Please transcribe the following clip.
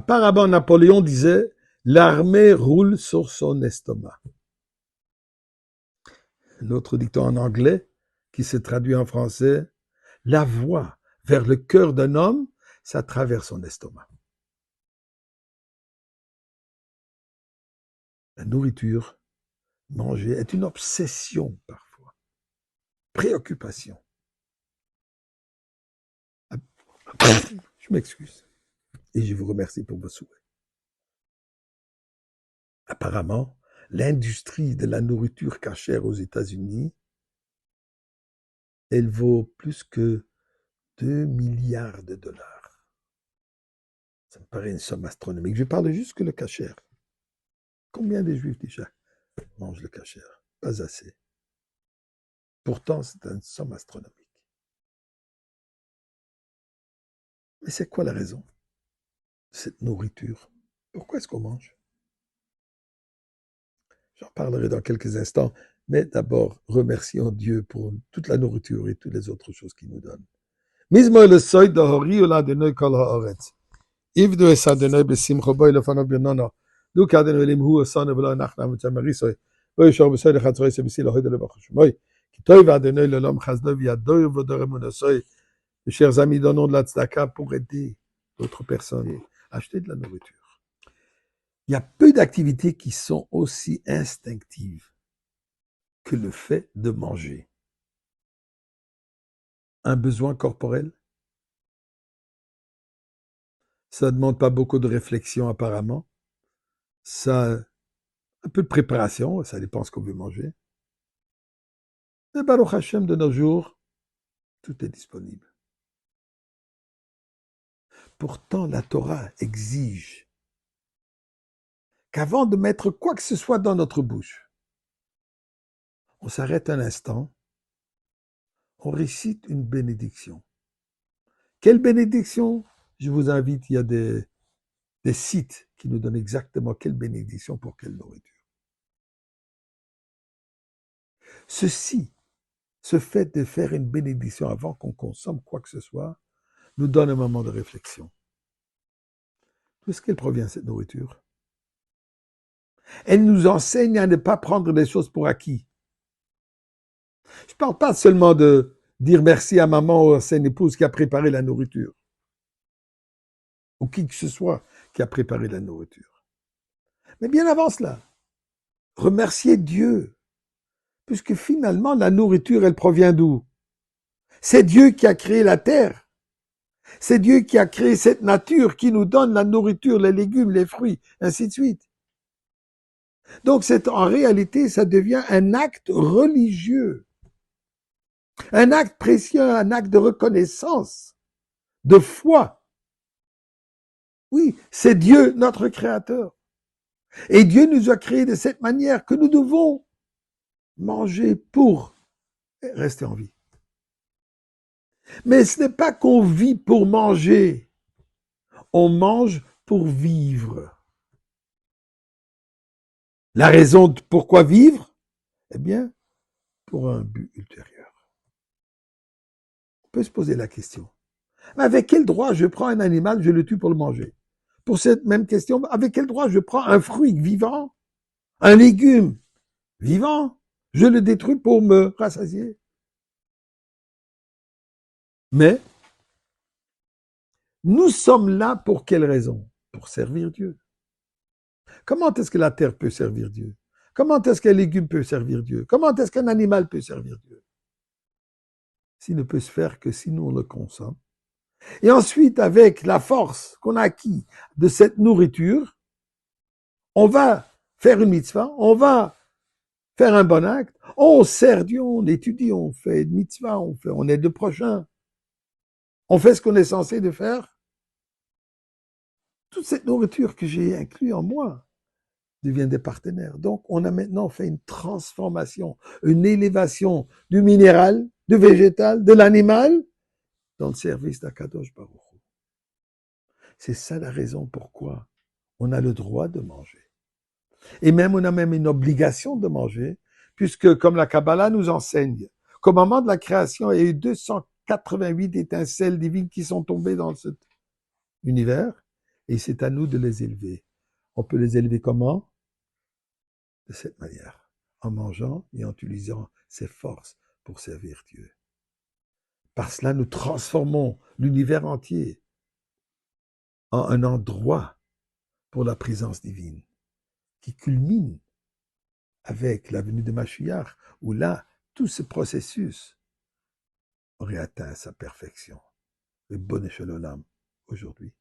Apparemment, Napoléon disait, l'armée roule sur son estomac. L'autre dicton en anglais, qui se traduit en français, la voie vers le cœur d'un homme, ça traverse son estomac. La nourriture, manger, est une obsession parfois, préoccupation. Je m'excuse et je vous remercie pour vos souhaits. Apparemment, l'industrie de la nourriture cachère aux États-Unis, elle vaut plus que 2 milliards de dollars. Ça me paraît une somme astronomique. Je parle juste que le cachère. Combien de Juifs déjà mangent le cachère? Pas assez. Pourtant, c'est une somme astronomique. Mais c'est quoi la raison de cette nourriture? Pourquoi est-ce qu'on mange? J'en parlerai dans quelques instants, mais d'abord, remercions Dieu pour toute la nourriture et toutes les autres choses qu'il nous donne. Mizmo le soy de hori ola de noy kol haaretz. Ivdu es adonai besimcho boy lefano b'nono. Du kadenu elim hu osane v'lo nachna v'tamarisoy. Boy shor b'soy lechatzroy se b'si lohoy de lebachoshumoy. Ki toy v'adonai l'olam chazdo v'yadoy v'doremunosoy. Chers amis, donnons de la tzedaka pour aider d'autres personnes et acheter de la nourriture. Il y a peu d'activités qui sont aussi instinctives que le fait de manger. Un besoin corporel, ça ne demande pas beaucoup de réflexion apparemment. Ça, un peu de préparation, ça dépend ce qu'on veut manger. Mais Baruch Hashem, de nos jours, tout est disponible. Pourtant, la Torah exige qu'avant de mettre quoi que ce soit dans notre bouche, on s'arrête un instant, on récite une bénédiction. Quelle bénédiction? Je vous invite, il y a des sites qui nous donnent exactement quelle bénédiction pour quelle nourriture. Ceci, ce fait de faire une bénédiction avant qu'on consomme quoi que ce soit, nous donne un moment de réflexion. D'où est-ce qu'elle provient, cette nourriture? Elle nous enseigne à ne pas prendre les choses pour acquis. Je ne parle pas seulement de dire merci à maman ou à son épouse qui a préparé la nourriture, ou qui que ce soit qui a préparé la nourriture. Mais bien avant cela, remercier Dieu, puisque finalement la nourriture, elle provient d'où? C'est Dieu qui a créé la terre. C'est Dieu qui a créé cette nature qui nous donne la nourriture, les légumes, les fruits, ainsi de suite. Donc en réalité, ça devient un acte religieux, un acte précieux, un acte de reconnaissance, de foi. Oui, c'est Dieu, notre Créateur. Et Dieu nous a créés de cette manière que nous devons manger pour rester en vie. Mais ce n'est pas qu'on vit pour manger, on mange pour vivre. La raison de pourquoi vivre? Eh bien, pour un but ultérieur. On peut se poser la question. Mais avec quel droit je prends un animal, je le tue pour le manger? Pour cette même question, avec quel droit je prends un fruit vivant, un légume vivant, je le détruis pour me rassasier? Mais nous sommes là pour quelle raison? Pour servir Dieu. Comment est-ce que la terre peut servir Dieu? Comment est-ce qu'un légume peut servir Dieu? Comment est-ce qu'un animal peut servir Dieu? S'il ne peut se faire que si nous on le consomme. Et ensuite, avec la force qu'on a acquis de cette nourriture, on va faire une mitzvah, on va faire un bon acte, on sert Dieu, on étudie, on fait une mitzvah, on aide le prochain, on fait ce qu'on est censé de faire. Toute cette nourriture que j'ai inclue en moi devient des partenaires. Donc, on a maintenant fait une transformation, une élévation du minéral, du végétal, de l'animal, dans le service d'Akadosh Baruch Hu. C'est ça la raison pourquoi on a le droit de manger. Et même, on a même une obligation de manger, puisque comme la Kabbalah nous enseigne, qu'au moment de la création, il y a eu 288 étincelles divines qui sont tombées dans cet univers, Et c'est à nous de les élever. On peut les élever comment? De cette manière, en mangeant et en utilisant ses forces pour servir Dieu. Par cela, nous transformons l'univers entier en un endroit pour la présence divine, qui culmine avec la venue de Mashiach, où là, tout ce processus aurait atteint sa perfection. Le bon Shalom aujourd'hui.